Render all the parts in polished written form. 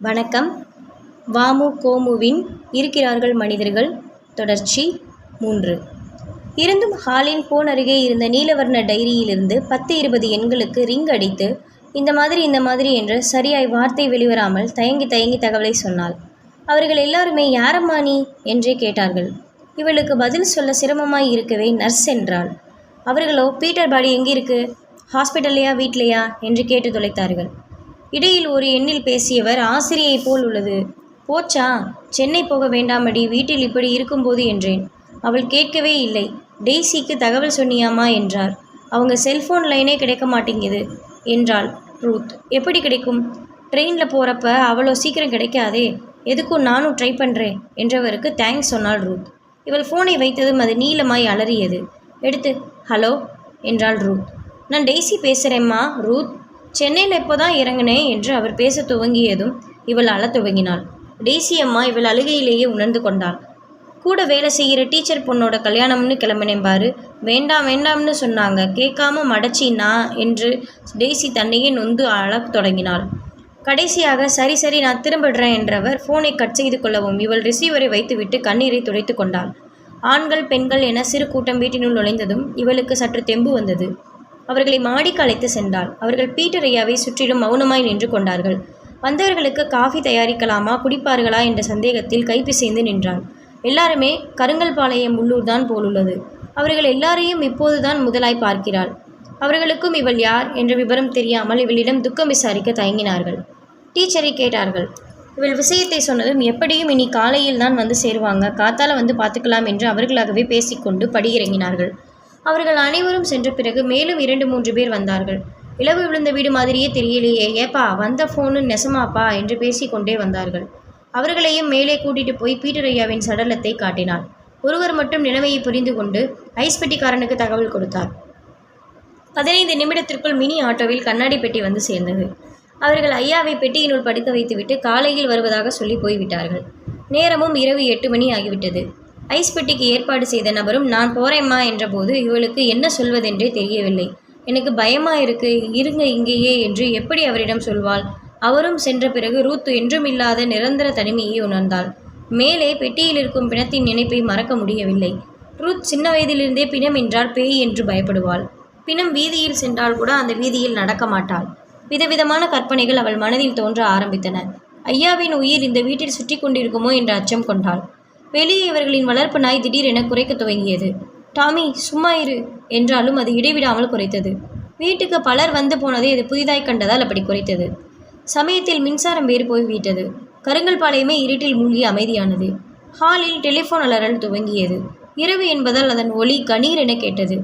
வணக்கம். வாமு கோமுவின் இருக்கிறார்கள் மனிதர்கள் தொடர்ச்சி 3. இருந்தும் ஹாலின் போன் அருகே இருந்த நீலவர்ண டைரியிலிருந்து 10-20 எண்களுக்கு ரிங் அடித்து இந்த மாதிரி என்று சரியாய் வார்த்தை வெளிவராமல் தயங்கி தகவலை சொன்னாள். அவர்கள் எல்லாருமே யாரம்மா நீ என்றே கேட்டார்கள். இவளுக்கு பதில் சொல்ல சிரமமாய் இருக்கவே நர்ஸ் என்றாள். அவர்களோ பீட்டர் பாடி எங்கிருக்கு, ஹாஸ்பிட்டல்லையா வீட்லையா என்று கேட்டு தொலைத்தார்கள். இடையில் ஒரு எண்ணில் பேசியவர் ஆசிரியை போல் உள்ளது. போச்சா, சென்னை போக வேண்டாமடி, வீட்டில் இப்படி இருக்கும்போது என்றேன். அவள் கேட்கவே இல்லை. டெய்ஸிக்கு தகவல் சொன்னியாமா என்றார். அவங்க செல்ஃபோன் லைனே கிடைக்க மாட்டேங்குது என்றாள் ரூத். எப்படி கிடைக்கும், ட்ரெயினில் போகிறப்ப அவ்வளோ சீக்கிரம் கிடைக்காதே, எதுக்கும் நானும் ட்ரை பண்ணுறேன் என்றவருக்கு தேங்க்ஸ் சொன்னாள் ரூத். இவள் ஃபோனை வைத்ததும் அது நீளமாய் அலறியது. எடுத்து ஹலோ என்றாள் ரூத். நான் டெய்ஸி பேசுகிறேம்மா ரூத், சென்னையில் இப்போ தான் இறங்கினேன் என்று அவர் பேச துவங்கியதும் இவள் அழத் துவங்கினாள். டெய்ஸி அம்மா இவள் அழுகையிலேயே உணர்ந்து கொண்டாள். கூட வேலை செய்கிற டீச்சர் பொண்ணோட கல்யாணம்னு கிளம்பினேன் பாரு, வேண்டாம்னு சொன்னாங்க, கேட்காம மடச்சின்னா என்று டெய்ஸி தன்னையே நொந்து அழத் தொடங்கினாள். கடைசியாக சரி நான் திரும்பிடுறேன் என்றவர் ஃபோனை கட் செய்து கொள்ளவும் இவள் ரிசீவரை வைத்துவிட்டு கண்ணீரை துடைத்து கொண்டாள். ஆண்கள் பெண்கள் என சிறு கூட்டம் வீட்டினுள் நுழைந்ததும் இவளுக்கு சற்று தெம்பு வந்தது. அவர்களை மாடிக்கு அழைத்து சென்றாள். அவர்கள் பீட்டர் ஐயாவை சுற்றிலும் மௌனமாய் நின்று கொண்டார்கள். வந்தவர்களுக்கு காஃபி தயாரிக்கலாமா, குடிப்பார்களா என்ற சந்தேகத்தில் கைப்பிசைந்து நின்றாள். எல்லாருமே கருங்கல்பாளையம் உள்ளூர் தான் போலுள்ளது. அவர்கள் எல்லாரையும் இப்போதுதான் முதலாய் பார்க்கிறாள். அவர்களுக்கும் இவள் யார் என்ற விவரம் தெரியாமல் இவளிடம் துக்கம் விசாரிக்க தயங்கினார்கள். டீச்சரை கேட்டார்கள். இவள் விஷயத்தை சொன்னதும் எப்படியும் இனி காலையில் தான் வந்து சேருவாங்க, காத்தால வந்து பார்த்துக்கலாம் என்று அவர்களாகவே பேசிக்கொண்டு படியிறங்கினார்கள். அவர்கள் அனைவரும் சென்ற பிறகு மேலும் 2-3 பேர் வந்தார்கள். இலவு விழுந்த வீடு மாதிரியே தெரியலையே, ஏப்பா வந்த ஃபோனு நெசமாப்பா என்று பேசிக்கொண்டே வந்தார்கள். அவர்களையும் மேலே கூட்டிட்டு போய் பீட்டர் ஐயாவின் சடலத்தை காட்டினாள். ஒருவர் மட்டும் நிலைமையை புரிந்து கொண்டு ஐஸ் பெட்டிக்காரனுக்கு தகவல் கொடுத்தார். 15 நிமிடத்திற்குள் மினி ஆட்டோவில் கண்ணாடி பெட்டி வந்து சேர்ந்தது. அவர்கள் ஐயாவை பெட்டியினுள் படுக்க வைத்துவிட்டு காலையில் வருவதாக சொல்லி போய்விட்டார்கள். நேரமும் இரவு 8 மணி ஆகிவிட்டது. ஐஸ் பெட்டிக்கு ஏற்பாடு செய்த நபரும் நான் போகிறேம்மா என்றபோது இவளுக்கு என்ன சொல்வதென்றே தெரியவில்லை. எனக்கு பயமாக இருக்கு, இருங்க இங்கேயே என்று எப்படி அவரிடம் சொல்வாள்? அவரும் சென்ற பிறகு ரூத் என்றும் இல்லாத நிரந்தர தனிமையை உணர்ந்தாள். மேலே பெட்டியில் இருக்கும் பிணத்தின் நினைப்பை மறக்க முடியவில்லை. ரூத் சின்ன வயதிலிருந்தே பிணம் என்றால் பேய் என்று பயப்படுவாள். பிணம் வீதியில் சென்றால் கூட அந்த வீதியில் நடக்க மாட்டாள். விதவிதமான கற்பனைகள் அவள் மனதில் தோன்ற ஆரம்பித்தன. ஐயாவின் உயிர் இந்த வீட்டில் சுற்றி கொண்டிருக்குமோ என்ற அச்சம் கொண்டாள். வெளியே இவர்களின் வளர்ப்பு நாய் திடீரென குறைக்க துவங்கியது. டாமி சும்மா இரு என்றாலும் அது இடைவிடாமல் குறைத்தது. வீட்டுக்கு பலர் வந்து போனதை அது புதிதாய் கண்டதால் அப்படி குறைத்தது. சமயத்தில் மின்சாரம் வேறு போய்விட்டது. கருங்கல்பாளையமே இருட்டில் மூழ்கி அமைதியானது. ஹாலில் டெலிஃபோன் அலறல் துவங்கியது. இரவு என்பதால் அதன் ஒலி கணீர் என கேட்டது.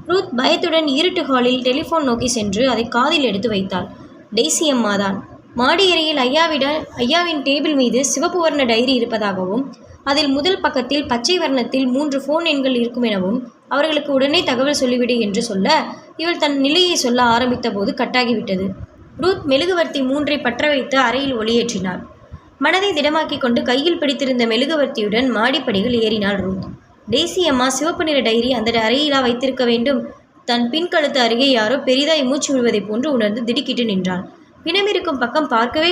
ரூத் பயத்துடன் இருட்டு ஹாலில் டெலிஃபோன் நோக்கி சென்று அதை காதில் எடுத்து வைத்தாள். டெய்ஸி அம்மாதான். மாடியறையில் ஐயாவின் டேபிள் மீது சிவப்பு வர்ண டைரி இருப்பதாகவும் அதில் முதல் பக்கத்தில் பச்சை வர்ணத்தில் 3 ஃபோன் எண்கள் இருக்கும் எனவும் அவர்களுக்கு உடனே தகவல் சொல்லிவிடு என்று சொல்ல இவள் தன் நிலையை சொல்ல ஆரம்பித்த போது கட்டாகிவிட்டது. ரூத் மெழுகுவர்த்தி 3ஐ பற்ற வைத்து அறையில் ஒளியேற்றினாள். மனதை திடமாக்கி கொண்டு கையில் பிடித்திருந்த மெழுகுவர்த்தியுடன் மாடிப்படிகள் ஏறினாள் ரூத். டெய்ஸி அம்மா சிவப்பு நிற டைரி அந்த அறையிலா வைத்திருக்க வேண்டும்? தன் பின்கழுத்து அருகே யாரோ பெரிதாய் மூச்சு விடுவதைப் போன்று உணர்ந்து திடுக்கிட்டு நின்றாள். பிணமிருக்கும் பக்கம் பார்க்கவே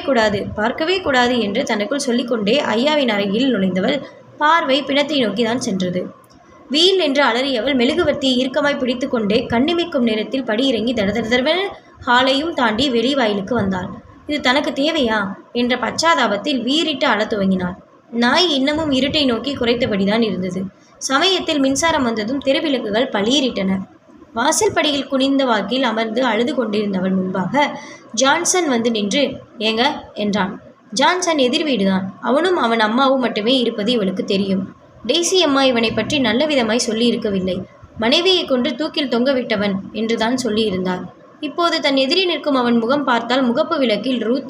கூடாது என்று தனக்குள் சொல்லிக்கொண்டே ஐயாவின் அறையில் நுழைந்தவள் பார்வை பிணத்தை நோக்கிதான் சென்றது. வீல் என்று அலறியவள் மெழுகுவர்த்தியை இறுக்கமாய் பிடித்து கொண்டே கண்ணிமைக்கும் நேரத்தில் படியிறங்கி தடதடவென ஹாலையும் தாண்டி வெளிவாயிலுக்கு வந்தாள். இது தனக்கு தேவையா என்ற பச்சாதாபத்தில் வீறிட்டு அழத் துவங்கினாள். நாய் இன்னமும் இருட்டை நோக்கி குறைத்தபடிதான் இருந்தது. சமயத்தில் மின்சாரம் வந்ததும் தெருவிளக்குகள் பளீரிட்டன. வாசல் படியில் குனிந்த வாக்கில் அமர்ந்து அழுது கொண்டிருந்தவள் முன்பாக ஜான்சன் வந்து நின்று ஏங்க என்றான். ஜான்சன் எதிர் வீடுதான். அவனும் அவன் அம்மாவும் மட்டுமே இருப்பது இவளுக்கு தெரியும். டெய்ஸி அம்மா இவனை பற்றி நல்ல விதமாய் சொல்லி இருக்கவில்லை. மனைவியை கொண்டு தூக்கில் தொங்கவிட்டவன் என்றுதான் சொல்லியிருந்தார். இப்போது தன் எதிரி நிற்கும் அவன் முகம் பார்த்தால் முகப்பு விளக்கில் ரூத்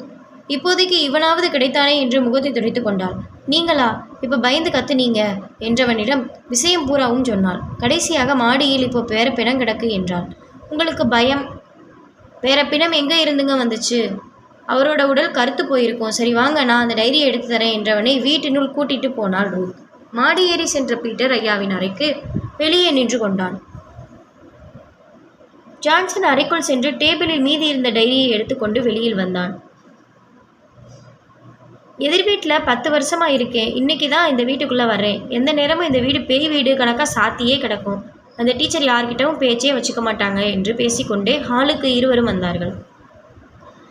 இப்போதைக்கு இவனாவது கிடைத்தானே என்று முகத்தை துடைத்து கொண்டாள். நீங்களா இப்போ பயந்து கத்துனீங்க என்றவனிடம் விஷயம் பூராவும் சொன்னாள். கடைசியாக மாடியில் இப்போ வேற பிணம் கிடக்கு என்றாள். உங்களுக்கு பயம்? வேற பிணம் எங்கே இருந்துங்க வந்துச்சு? அவரோட உடல் கருத்து போயிருக்கும். சரி வாங்க, நான் அந்த டைரியை எடுத்து தரேன் என்றவனை வீட்டினுள் கூட்டிட்டு போனாள் ரூத். மாடியேறி சென்ற பீட்டர் ஐயாவின் அறைக்கு வெளியே நின்று கொண்டான். ஜான்சன் அறைக்குள் சென்று டேபிளில் மீதி இருந்த டைரியை எடுத்துக்கொண்டு வெளியில் வந்தான். எதிர் வீட்டில் 10 வருஷமாக இருக்கேன். இன்னைக்கு தான் இந்த வீட்டுக்குள்ளே வர்றேன். எந்த நேரமும் இந்த வீடு பேய் வீடு கணக்காக சாத்தியே கிடக்கும். அந்த டீச்சர் யார்கிட்டவும் பேச்சே வச்சுக்க மாட்டாங்க என்று பேசிக்கொண்டே ஹாலுக்கு இருவரும் வந்தார்கள்.